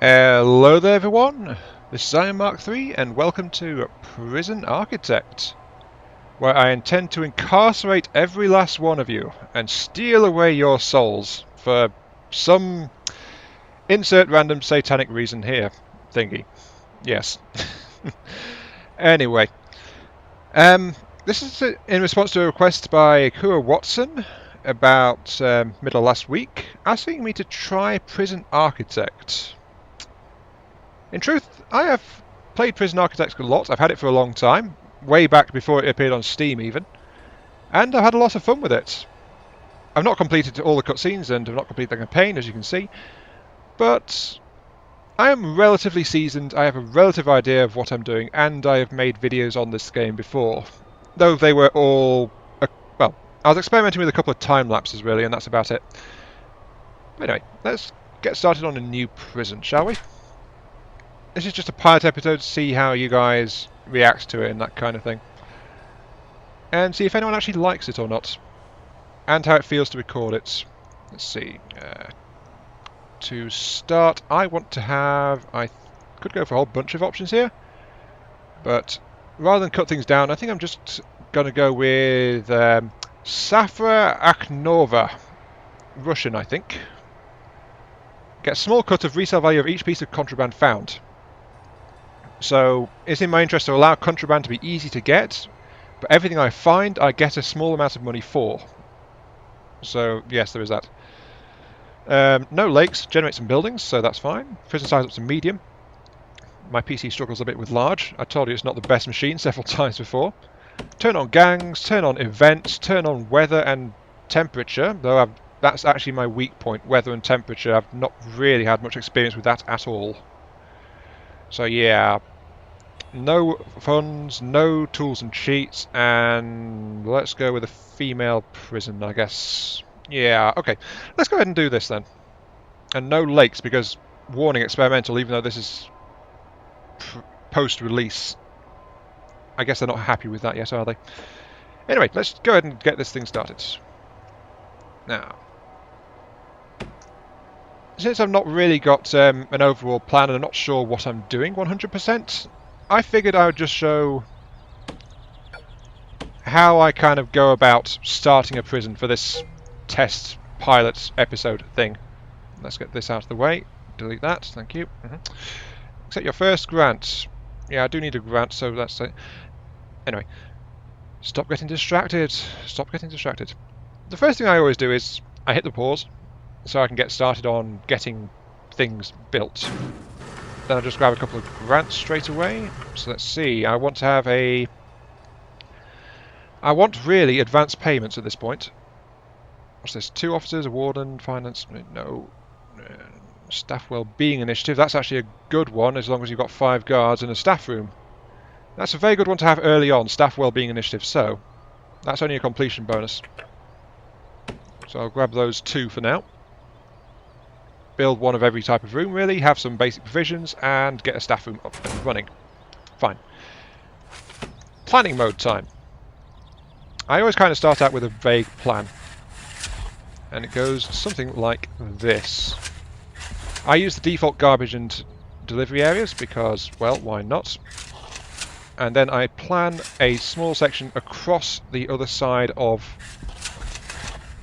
Hello there everyone, this is Iron Mark III and welcome to Prison Architect, where I intend to incarcerate every last one of you and steal away your souls for some insert random satanic reason here thingy. Yes. Anyway, this is in response to a request by Kura Watson about middle of last week, asking me to try Prison Architect. In truth, I have played Prison Architect a lot. I've had it for a long time, way back before it appeared on Steam even, and I've had a lot of fun with it. I've not completed all the cutscenes and have not completed the campaign, as you can see, but I am relatively seasoned, I have a relative idea of what I'm doing, and I have made videos on this game before, though they were all... well, I was experimenting with a couple of time lapses really, and that's about it. But anyway, let's get started on a new prison, shall we? This is just a pilot episode to see how you guys react to it and that kind of thing. And see if anyone actually likes it or not. And how it feels to record it. Let's see. To start, I want to have... I could go for a whole bunch of options here. But rather than cut things down, I think I'm just going to go with Safra Akhnova. Russian, I think. Get a small cut of resale value of each piece of contraband found. So it's in my interest to allow contraband to be easy to get, but everything I find I get a small amount of money for. So yes, there is that. No lakes, generate some buildings, so that's fine. Prison size up to medium. My PC struggles a bit with large. I told you it's not the best machine several times before. Turn on gangs, turn on events, turn on weather and temperature, though that's actually my weak point, weather and temperature. I've not really had much experience with that at all. So yeah, no funds, no tools and cheats, and let's go with a female prison, I guess. Yeah, okay. Let's go ahead and do this then. And no lakes, because, warning, experimental, even though this is post-release. I guess they're not happy with that yet, are they? Anyway, let's go ahead and get this thing started. Now, since I've not really got an overall plan and I'm not sure what I'm doing 100%, I figured I would just show how I kind of go about starting a prison for this test pilot episode thing. Let's get this out of the way. Delete that, thank you. Accept your first grant. Yeah, I do need a grant, so that's it. Anyway, stop getting distracted. Stop getting distracted. The first thing I always do is I hit the pause, so I can get started on getting things built. Then I'll just grab a couple of grants straight away. So let's see, I want to have a... I want really advanced payments at this point. What's this? 2 officers, a warden, finance... no. Staff well-being initiative, that's actually a good one as long as you've got 5 guards and a staff room. That's a very good one to have early on, staff well-being initiative, so that's only a completion bonus. So I'll grab those 2 for now. Build one of every type of room really, have some basic provisions, and get a staff room up and running. Fine. Planning mode time. I always kind of start out with a vague plan. And it goes something like this. I use the default garbage and delivery areas because, well, why not? And then I plan a small section across the other side of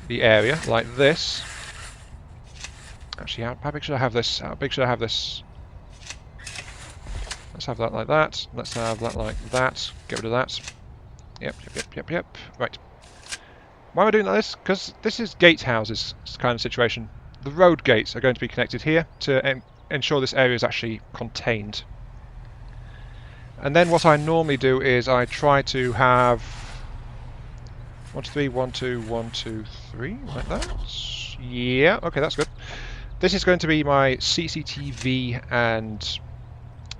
the area, like this. Actually, how big should I have this? How big should I have this? Let's have that like that. Let's have that like that. Get rid of that. Yep. Right. Why am I doing this? Because this is gatehouses kind of situation. The road gates are going to be connected here to ensure this area is actually contained. And then what I normally do is I try to have 1, 2, 3, 1, 2, 1, 2, 3, like that. Yeah, okay, that's good. This is going to be my CCTV and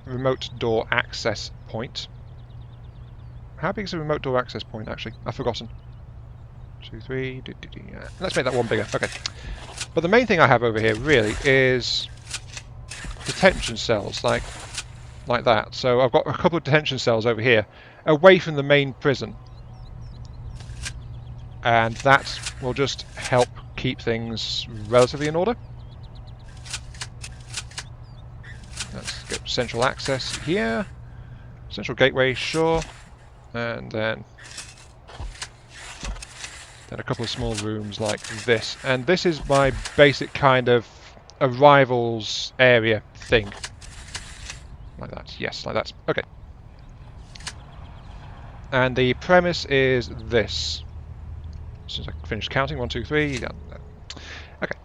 remote door access point. How big is a remote door access point, actually? I've forgotten. 2, 3, yeah. Let's make that one bigger. Okay. But the main thing I have over here, really, is detention cells, like that. So I've got a couple of detention cells over here, away from the main prison. And that will just help keep things relatively in order. central access here. Central gateway, sure. And then a couple of small rooms like this. And this is my basic kind of arrivals area thing. Like that, yes, like that. Okay. And the premise is this. As soon as I finish counting, 1, 2, 3. Yeah. Okay.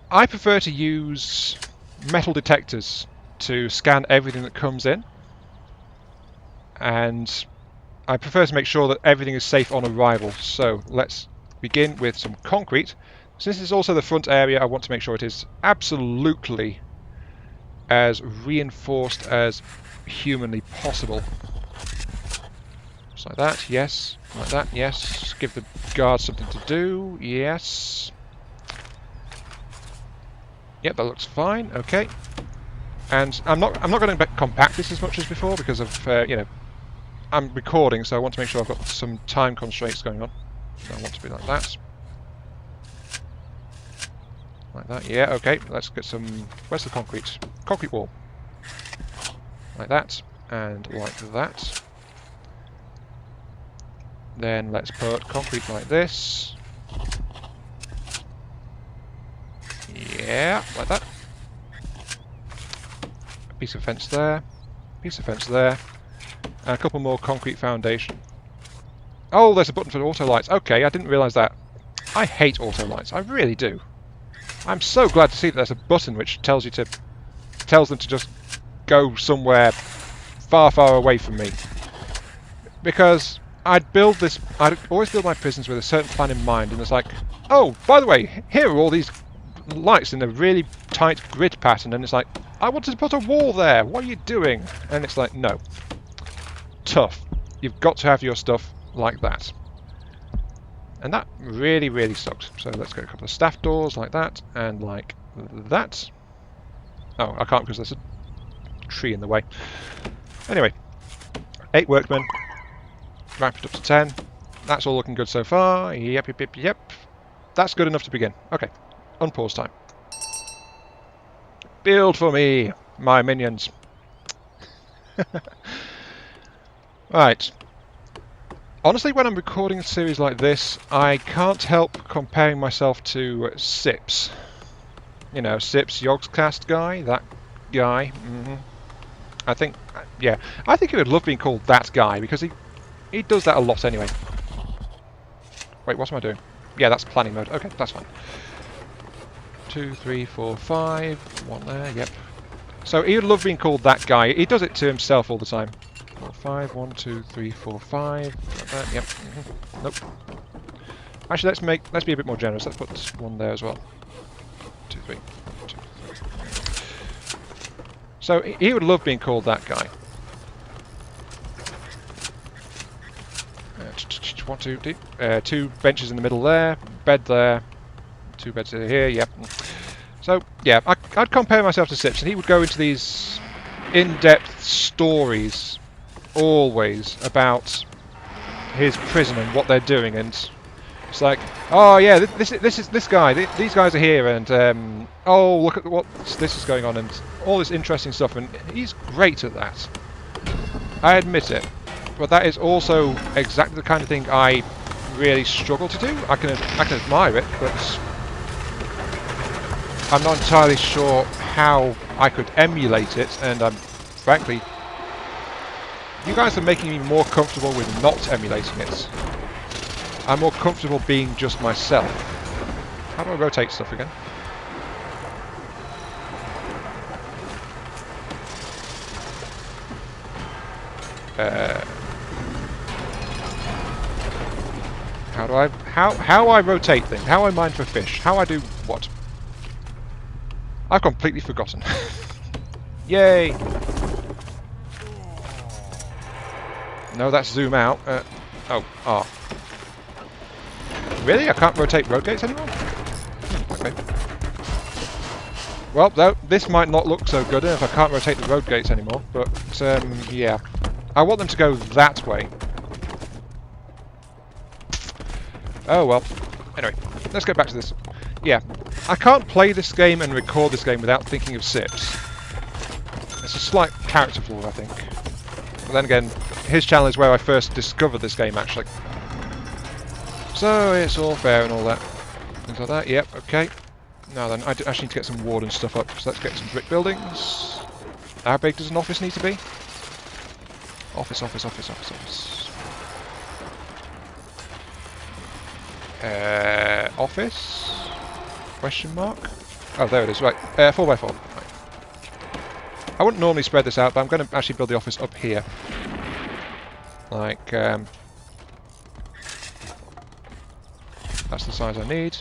I prefer to use metal detectors to scan everything that comes in. And I prefer to make sure that everything is safe on arrival. So let's begin with some concrete. Since it's also the front area, I want to make sure it is absolutely as reinforced as humanly possible. Just like that, yes. Like that, yes. Give the guards something to do, yes. Yep, that looks fine. Okay. And I'm not going to compact this as much as before because of you know, I'm recording, so I want to make sure I've got some time constraints going on. So I want to be like that. Like that, yeah, okay. Let's get some... Where's the concrete? Concrete wall. Like that, and like that. Then let's put concrete like this. Yeah, like that. A piece of fence there. Piece of fence there. And a couple more concrete foundation. Oh, there's a button for auto lights. Okay, I didn't realise that. I hate auto lights. I really do. I'm so glad to see that there's a button which tells them to just go somewhere far, far away from me. Because I'd always build my prisons with a certain plan in mind, and it's like, oh, by the way, here are all these lights in a really tight grid pattern, and it's like, I wanted to put a wall there. What are you doing? And it's like, no. Tough. You've got to have your stuff like that. And that really, really sucked. So let's get a couple of staff doors like that, and like that. Oh, I can't because there's a tree in the way. Anyway, 8 workmen. Ramp it up to 10. That's all looking good so far. Yep, yep, yep, yep. That's good enough to begin. Okay, unpause time. Build for me, my minions. Right. Honestly, when I'm recording a series like this, I can't help comparing myself to Sips. You know, Sips, Yogscast guy, that guy. I think, yeah, I think he would love being called that guy because he does that a lot anyway. Wait, what am I doing? Yeah, that's planning mode. Okay, that's fine. 2, 3, 4, 5. 1 there. Yep. So he would love being called that guy. He does it to himself all the time. 4, 5. 1, 2, 3, 4, 5. Like that. Yep. Nope. Actually, let's be a bit more generous. Let's put 1 there as well. 2, 3. 2, 3. So he would love being called that guy. 1, 2, 2 benches in the middle there, bed there, 2 beds here, yep. So, yeah, I'd compare myself to Sips, and he would go into these in-depth stories, always, about his prison and what they're doing, and it's like, oh yeah, this is this guy, these guys are here, and oh, look at what this is going on, and all this interesting stuff, and he's great at that. I admit it. But that is also exactly the kind of thing I really struggle to do. I can admire it, but I'm not entirely sure how I could emulate it, and frankly, you guys are making me more comfortable with not emulating it. I'm more comfortable being just myself. How do I rotate stuff again? How I rotate things, how I mine for fish, how I do what? I've completely forgotten. Yay! No, that's zoom out. Oh. Really? I can't rotate road gates anymore? Okay. Well, this might not look so good if I can't rotate the road gates anymore, but yeah. I want them to go that way. Oh well. Anyway, let's get back to this. Yeah, I can't play this game and record this game without thinking of Sips. It's a slight character flaw, I think. But then again, his channel is where I first discovered this game, actually. So it's all fair and all that. Things like that, yep, okay. Now then, I actually need to get some warden stuff up, so let's get some brick buildings. How big does an office need to be? Office. Office? Question mark? Oh, there it is, right. 4x4. Right. I wouldn't normally spread this out, but I'm going to actually build the office up here. Like, that's the size I need.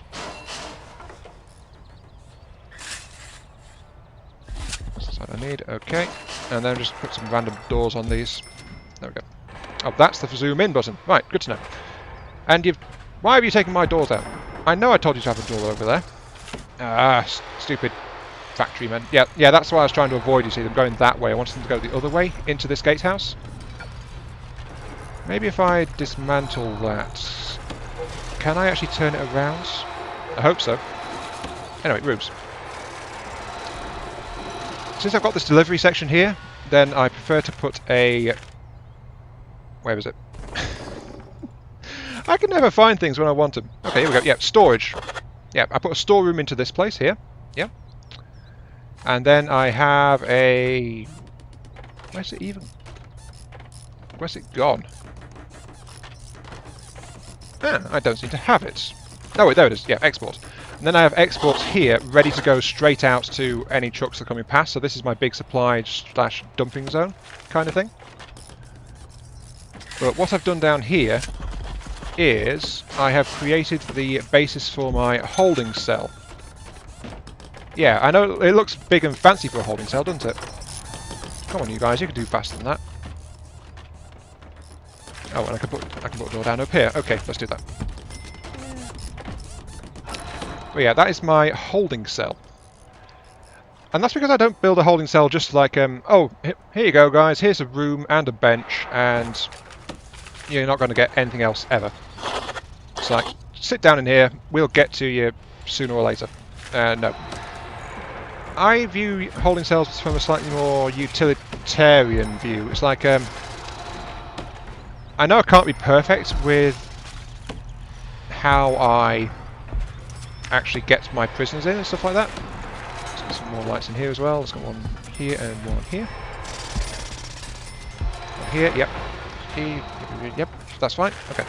That's the size I need, okay. And then just put some random doors on these. There we go. Oh, that's the zoom in button. Right, good to know. And you've... Why have you taken my doors out? I know I told you to have a door over there. Ah, stupid factory men. Yeah, that's what I was trying to avoid, you see, them going that way. I wanted them to go the other way, into this gatehouse. Maybe if I dismantle that... Can I actually turn it around? I hope so. Anyway, rooms. Since I've got this delivery section here, then I prefer to put a... Where is it? I can never find things when I want them. Okay, here we go. Yeah, storage. Yeah, I put a storeroom into this place here. Yeah. And then I have a... Where's it even? Where's it gone? Ah, I don't seem to have it. Oh wait, there it is. Yeah, export. And then I have exports here, ready to go straight out to any trucks that are coming past. So this is my big supply / dumping zone kind of thing. But what I've done down here is I have created the basis for my holding cell. Yeah, I know it looks big and fancy for a holding cell, doesn't it? Come on, you guys, you can do faster than that. Oh, and I can put a door down up here. Okay, let's do that. But yeah, that is my holding cell. And that's because I don't build a holding cell just like, oh, here you go, guys. Here's a room and a bench, and you're not going to get anything else ever. It's like, sit down in here. We'll get to you sooner or later. No. I view holding cells from a slightly more utilitarian view. It's like, I know I can't be perfect with how I actually get my prisoners in and stuff like that. Let's get some more lights in here as well. Let's get one here and one here. One here, yep. Yep, that's fine. Okay.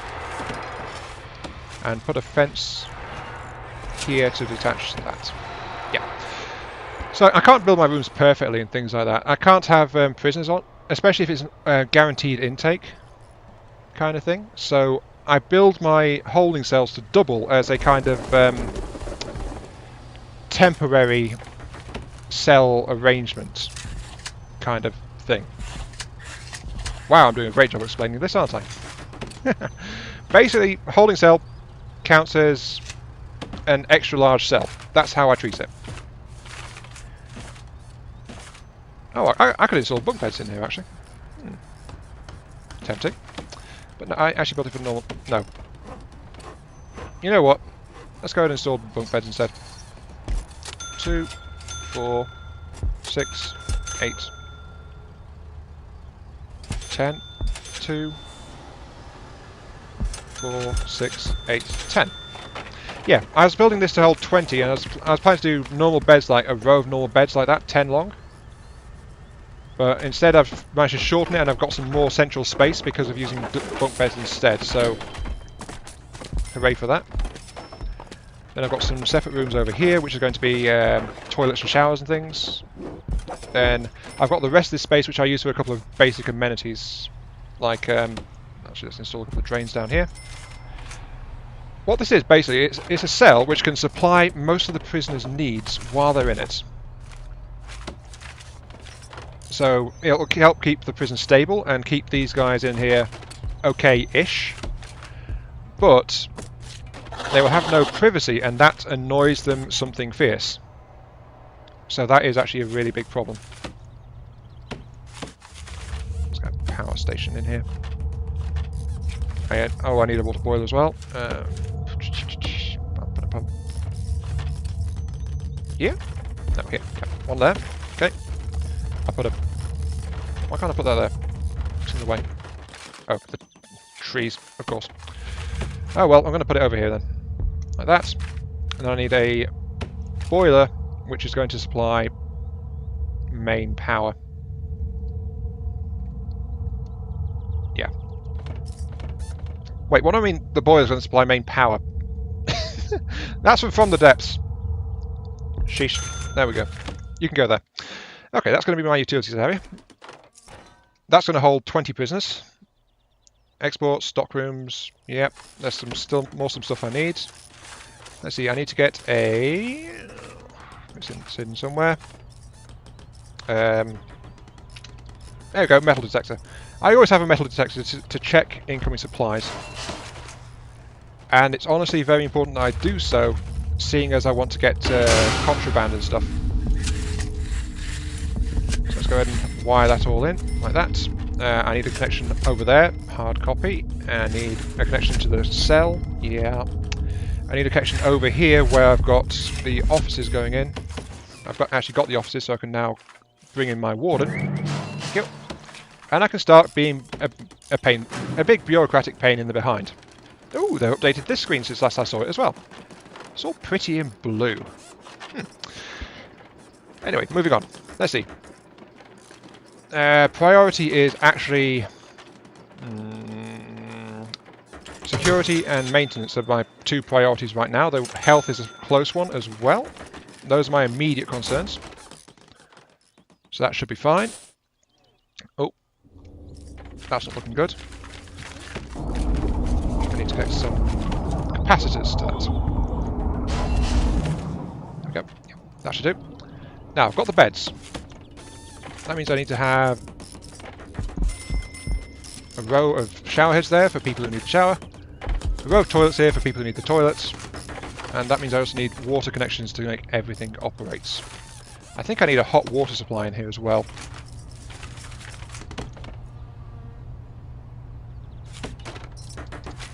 And put a fence here to detach that. Yeah. So I can't build my rooms perfectly and things like that. I can't have prisoners on, especially if it's guaranteed intake kind of thing. So I build my holding cells to double as a kind of temporary cell arrangement kind of thing. Wow, I'm doing a great job explaining this, aren't I? Basically, holding cell counts as an extra large cell. That's how I treat it. Oh, I could install bunk beds in here, actually. Tempting. But no, I actually built it for normal... No. You know what? Let's go ahead and install bunk beds instead. 2, 4, 6, 8, 10, 2, 4, 6, 8, 10. Yeah, I was building this to hold 20, and I was planning to do normal beds, like a row of normal beds like that, 10 long. But instead I've managed to shorten it, and I've got some more central space because of using bunk beds instead, so hooray for that. Then I've got some separate rooms over here, which is going to be toilets and showers and things. Then I've got the rest of this space, which I use for a couple of basic amenities, like, actually let's install a couple of drains down here. What this is, basically, it's a cell which can supply most of the prisoners' needs while they're in it. So it'll help keep the prison stable and keep these guys in here okay-ish. But they will have no privacy, and that annoys them something fierce. So that is actually a really big problem. Let's get a power station in here. Oh, I need a water boiler as well. Yeah? No, here. Okay. One there. Okay. I put a... Why can't I put that there? It's in the way. Oh, the trees, of course. Oh well, I'm going to put it over here then. Like that. And then I need a boiler, which is going to supply main power. Yeah. Wait, what do I mean the boiler's going to supply main power? That's from the depths. Sheesh. There we go. You can go there. Okay, that's going to be my utilities area. That's going to hold 20 prisoners. Export, stockrooms. Yep, there's some some stuff I need. Let's see, I need to get a... It's in somewhere. There we go, metal detector. I always have a metal detector to check incoming supplies. And it's honestly very important that I do so, seeing as I want to get contraband and stuff. So let's go ahead and wire that all in, like that. I need a connection over there, hard copy. I need a connection to the cell, yeah. I need a connection over here where I've got the offices going in. I've actually got the offices, so I can now bring in my warden. Yep. And I can start being a big bureaucratic pain in the behind. Oh, they've updated this screen since last I saw it as well. It's all pretty in blue. Anyway, moving on. Let's see. Priority is actually security and maintenance are my two priorities right now. Though health is a close one as well. Those are my immediate concerns. So that should be fine. Oh, that's not looking good. I need to connect some capacitors to that. There we go. Yep, that should do. Now I've got the beds. That means I need to have a row of shower heads there for people who need the shower, a row of toilets here for people who need the toilets, and that means I also need water connections to make everything operates. I think I need a hot water supply in here as well.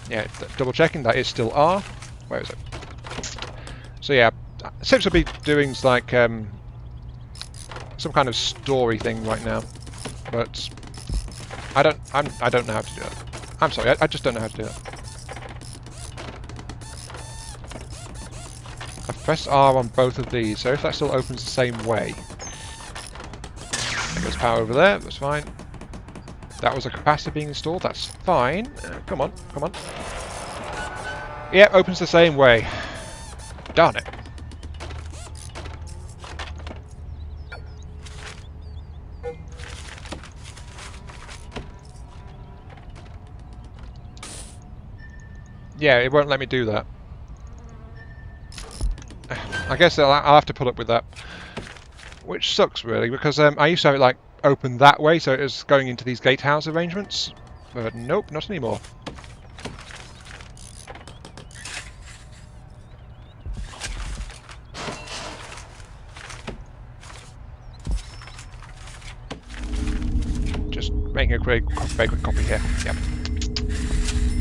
Yeah, double checking, that is still R. Where is it? So yeah, Sips will be doing like some kind of story thing right now, but I don't know how to do that. I'm sorry, I just don't know how to do that. I've pressed R on both of these, so if that still opens the same way. There's power over there, that's fine. That was a capacitor being installed, that's fine. Come on, come on. Yeah, opens the same way. Darn it. Yeah, it won't let me do that. I guess I'll have to put up with that. Which sucks, really, because I used to have it, like, open that way, so it was going into these gatehouse arrangements. But nope, not anymore. Just making a very quick copy here. Yep.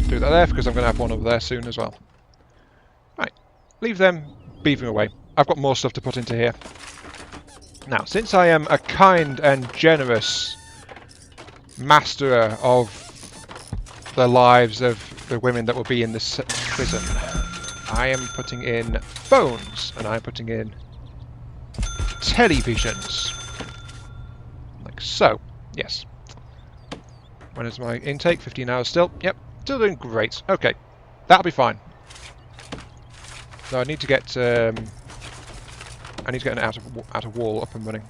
Do that there, because I'm going to have one over there soon as well. Right, leave them beavering away. I've got more stuff to put into here. Now, since I am a kind and generous master of the lives of the women that will be in this prison, I am putting in phones, and I'm putting in televisions. Like so. Yes. When is my intake? 15 hours still. Yep. Still doing great. Okay, that'll be fine. So I need to get an outer wall up and running.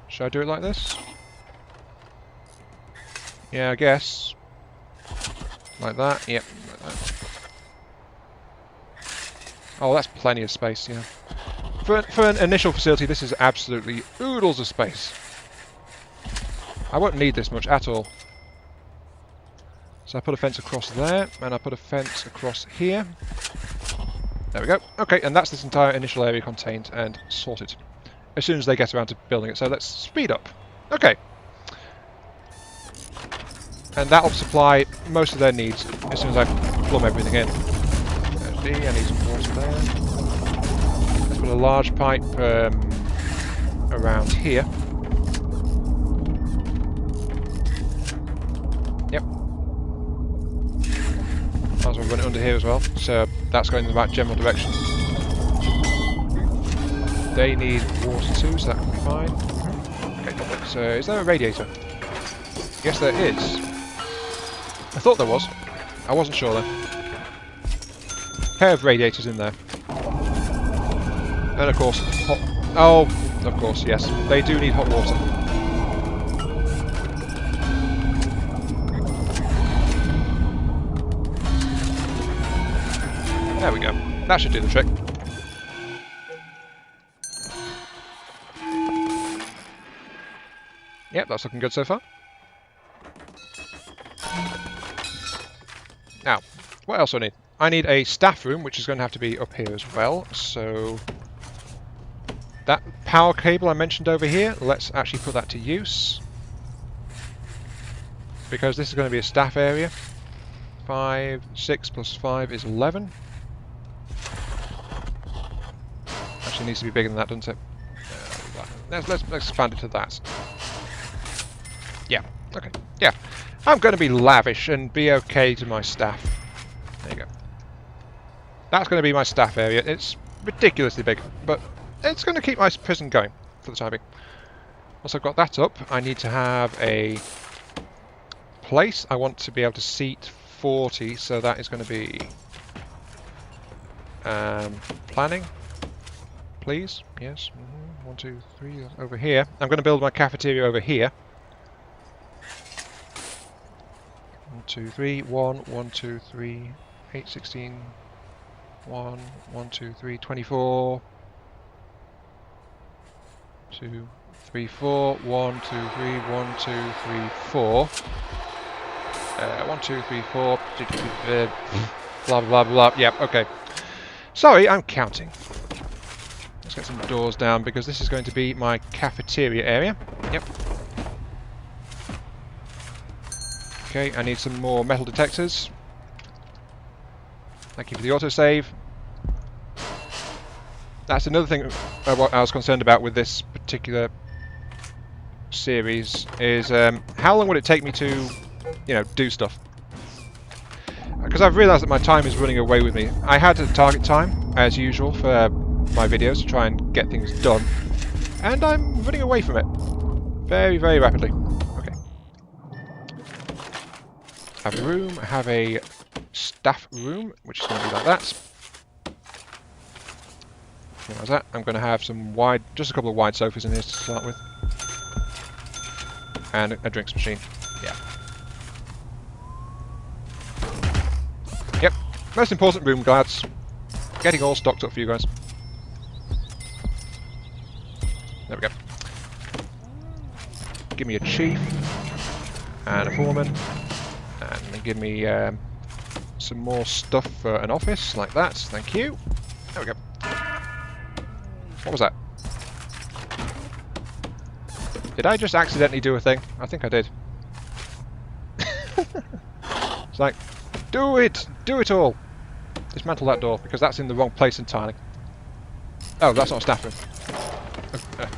Should I do it like this? Yeah, I guess. Like that. Yep. Like that. Oh, that's plenty of space. Yeah. For an initial facility, this is absolutely oodles of space. I won't need this much at all. So I put a fence across there, and I put a fence across here. There we go. Okay, and that's this entire initial area contained and sorted. As soon as they get around to building it. So let's speed up. Okay. And that'll supply most of their needs as soon as I plumb everything in. There's D, I need some water there. Let's put put a large pipe around here. Yep. Might as well run it under here as well. So that's going in the right general direction. They need water too, so that can be fine. Okay, lovely. So is there a radiator? Yes, there is. I thought there was. I wasn't sure then. Pair of radiators in there. And of course, hot... Oh, of course, yes. They do need hot water. There we go. That should do the trick. Yep, that's looking good so far. Now, what else do I need? I need a staff room, which is going to have to be up here as well. So that power cable I mentioned over here, let's actually put that to use. Because this is going to be a staff area. 5, 6 plus 5 is 11. Actually needs to be bigger than that, doesn't it? Let's expand it to that. Yeah, okay. Yeah. I'm going to be lavish and be okay to my staff. There you go. That's going to be my staff area. It's ridiculously big, but it's going to keep my prison going for the time being. Once I've got that up, I need to have a place. I want to be able to seat 40, so that is going to be planning, please. Yes. 1, 2, 3 over here. I'm going to build my cafeteria over here. 1, 2, 3, 1, 1, 2, 3, 8, 16, 1, 1, 2, 3, 24, 2, 3, 4, 1, 2, 3, 1, 2, 3, 4, 1, 2, 3, 4, blah, blah, blah, yep, okay. Sorry, I'm counting. Let's get some doors down because this is going to be my cafeteria area. Yep. Okay, I need some more metal detectors. Thank you for the autosave. That's another thing what I was concerned about with this particular series is how long would it take me to, you know, do stuff? Because I've realised that my time is running away with me. I had a target time, as usual, for my videos to try and get things done, and I'm running away from it very, very rapidly. Have a room, have a staff room, which is going to be like that. How's that? I'm going to have some wide, just a couple of wide sofas in here to start with. And a drinks machine. Yeah. Yep. Most important room, lads. Getting all stocked up for you guys. There we go. Give me a chief. And a foreman. And then give me some more stuff for an office, like that. Thank you. There we go. What was that? Did I just accidentally do a thing? I think I did. It's like, do it! Do it all! Dismantle that door, because that's in the wrong place entirely. Oh, that's not a staff room.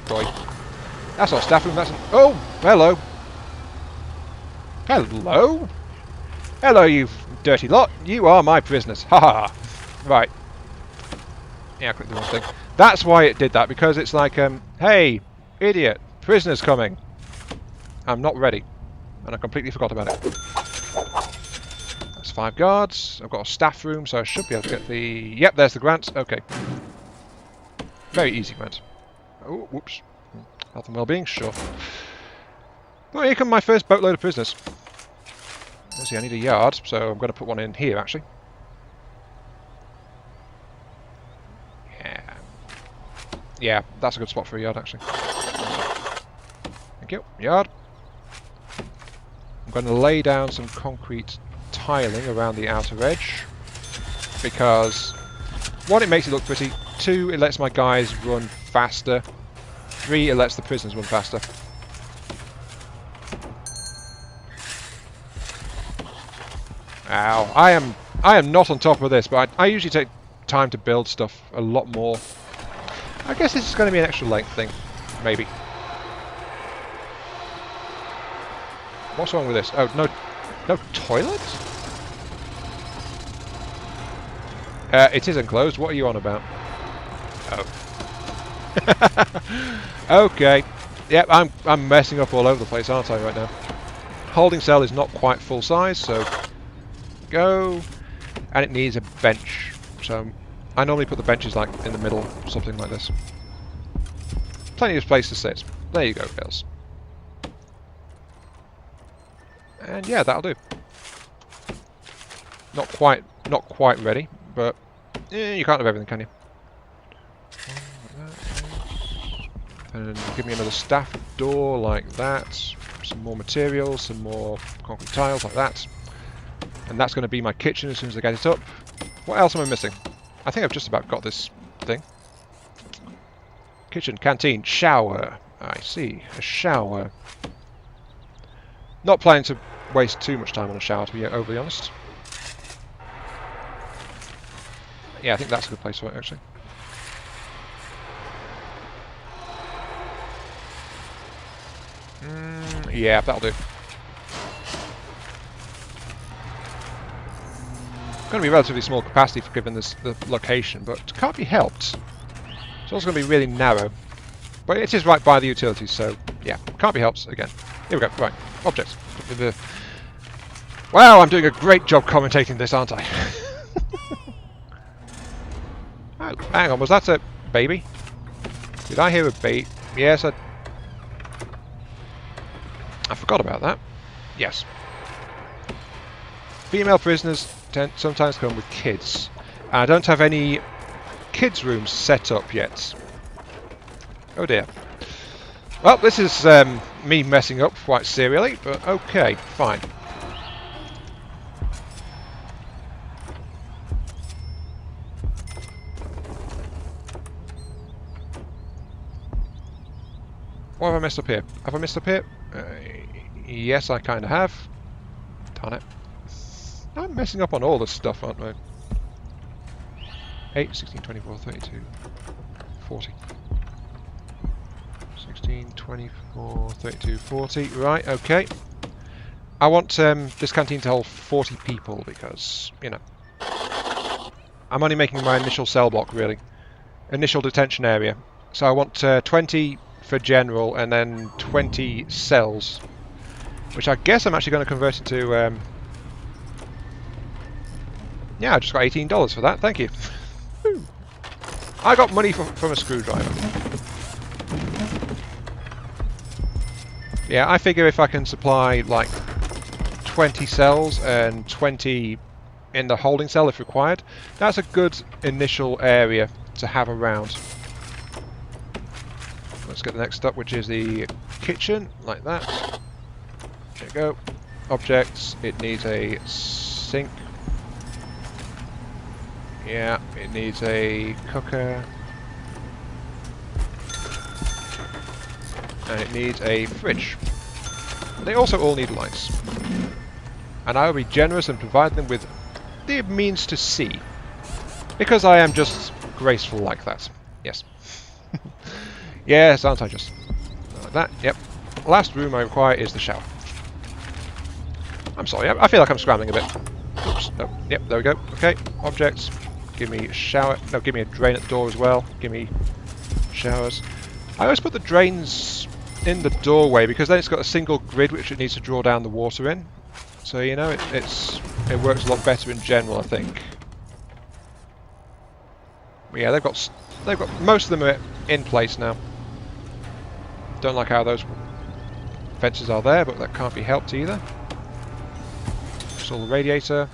Boy. That's not a staff room, that's an... Oh! Hello! Hello? Hello, you dirty lot. You are my prisoners. Ha ha ha. Right. Yeah, I clicked the wrong thing. That's why it did that, because it's like, hey, idiot, prisoners coming. I'm not ready. And I completely forgot about it. That's 5 guards. I've got a staff room, so I should be able to get the... Yep, there's the grant. Okay. Very easy grant. Oh, whoops. Health and well-being, sure. Well, here come my first boatload of prisoners. Let's see, I need a yard, so I'm going to put one in here, actually. Yeah. Yeah, that's a good spot for a yard, actually. Thank you. Yard. I'm going to lay down some concrete tiling around the outer edge, because 1, it makes it look pretty, 2, it lets my guys run faster, 3, it lets the prisoners run faster. Ow. I am not on top of this, but I usually take time to build stuff a lot more. I guess this is going to be an extra length thing. Maybe. What's wrong with this? Oh, no toilet? It is enclosed. What are you on about? Oh. Okay. Yep, I'm messing up all over the place, aren't I, right now? Holding cell is not quite full size, so go. And it needs a bench. So I normally put the benches like in the middle, something like this. Plenty of place to sit. There you go, girls. And yeah, that'll do. Not quite ready, but you can't have everything, can you? And give me another staff door like that. Some more materials, some more concrete tiles like that. And that's going to be my kitchen as soon as I get it up. What else am I missing? I think I've just about got this thing. Kitchen, canteen, shower. I see, a shower. Not planning to waste too much time on a shower, to be overly honest. Yeah, I think that's a good place for it, actually. Yeah, that'll do. Going to be relatively small capacity for given this the location, but it can't be helped. It's also going to be really narrow, but it is right by the utilities, so yeah, can't be helped again. Here we go. Right, objects. Wow, I'm doing a great job commentating this, aren't I? Oh, hang on, was that a baby? Did I hear a baby? Yes, I forgot about that. Yes. Female prisoners sometimes come with kids. I don't have any kids' rooms set up yet. Oh dear. Well, this is me messing up quite serially, but okay, fine. What have I messed up here? Have I messed up here? Yes, I kind of have. Darn it. I'm messing up on all this stuff, aren't I? 8, 16, 24, 32, 40. 16, 24, 32, 40. Right, okay. I want this canteen to hold 40 people because, you know, I'm only making my initial cell block, really. Initial detention area. So I want 20 for general and then 20 cells. Which I guess I'm actually going to convert into... yeah, I just got $18 for that, thank you. I got money from a screwdriver. Yeah, I figure if I can supply like 20 cells and 20 in the holding cell if required, that's a good initial area to have around. Let's get the next up, which is the kitchen, like that. There you go. Objects, it needs a sink. Yeah, it needs a cooker. And it needs a fridge. They also all need lights. And I will be generous and provide them with the means to see. Because I am just graceful like that. Yes. Yes, aren't I just? Like that, yep. Last room I require is the shower. I'm sorry, I feel like I'm scrambling a bit. Oops, no, yep, there we go. Okay, objects. Give me a shower. No, give me a drain at the door as well. Give me showers. I always put the drains in the doorway because then it's got a single grid which it needs to draw down the water in. So, you know, it works a lot better in general, I think. But yeah, they've got most of them are in place now. Don't like how those fences are there, but that can't be helped either. Install the radiator.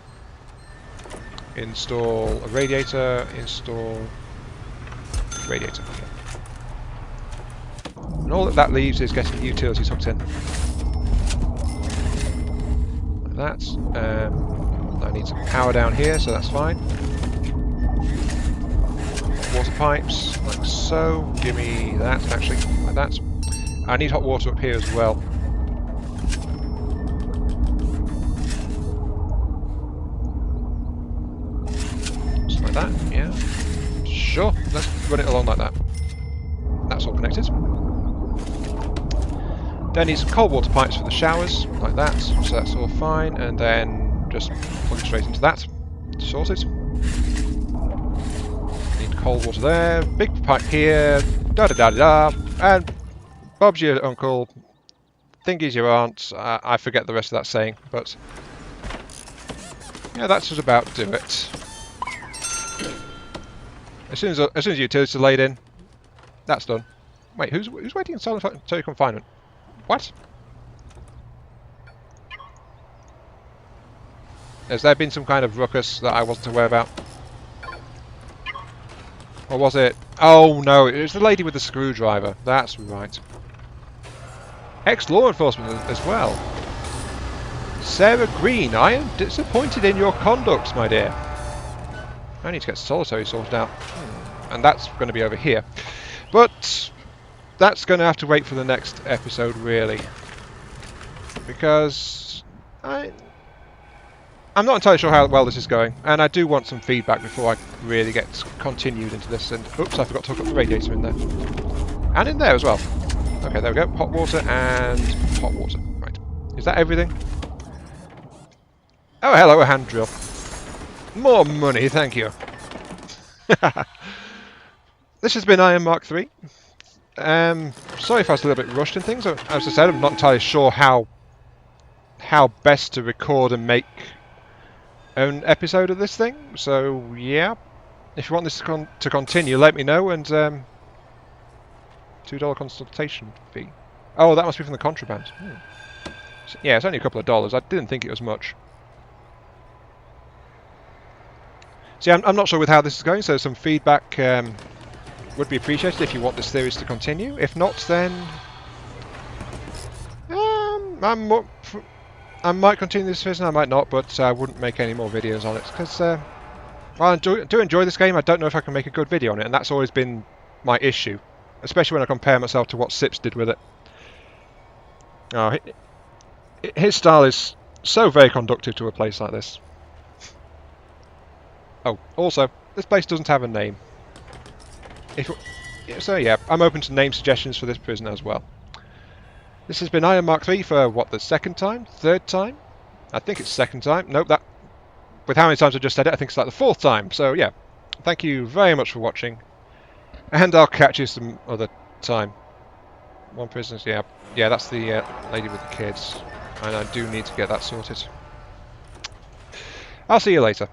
Install a radiator. Install radiator. And all that leaves is getting the utilities hooked in. Like that. I need some power down here, so that's fine. Water pipes, like so. Give me that, actually, like that. I need hot water up here as well. Just like that, yeah. Sure, let's run it along like that. That's all connected. Then need some cold water pipes for the showers, like that, so that's all fine, and then just plug it straight into that. Sorted. Need cold water there, big pipe here, da da da da da, and Bob's your uncle, Thingy's your aunt. I forget the rest of that saying, but yeah, that's just about do it. As soon as utilities are laid in, that's done. Wait, who's waiting in solitary confinement? What? Has there been some kind of ruckus that I wasn't aware about? Or was it? Oh no, it was the lady with the screwdriver. That's right. Ex-law enforcement as well. Sarah Green, I am disappointed in your conduct, my dear. I need to get solitary sorted out. And that's going to be over here. But that's going to have to wait for the next episode, really. Because I'm not entirely sure how well this is going. And I do want some feedback before I really get continued into this. And oops, I forgot to hook up the radiator in there. And in there as well. Okay, there we go. Hot water and hot water. Right. Is that everything? Oh, hello, a hand drill. More money, thank you. This has been Iron Mark 3. Sorry if I was a little bit rushed in things. As I said, I'm not entirely sure how best to record and make an episode of this thing. So yeah, if you want this to continue, let me know. And $2 consultation fee. Oh, that must be from the contraband. Yeah, it's only a couple of dollars. I didn't think it was much. So yeah, I'm not sure with how this is going, so some feedback would be appreciated if you want this series to continue. If not, then I might continue this series and I might not, but I wouldn't make any more videos on it because while I do enjoy this game, I don't know if I can make a good video on it, and that's always been my issue, especially when I compare myself to what Sips did with it. Oh, his style is so very conducive to a place like this. Oh, also, this place doesn't have a name. So yeah, I'm open to name suggestions for this prison as well. This has been Iron Mark 3 for, what, the second time? Third time? I think it's second time. Nope, with how many times I just said it, I think it's like the fourth time. So yeah, thank you very much for watching. And I'll catch you some other time. One prisoner, yeah, that's the lady with the kids. And I do need to get that sorted. I'll see you later.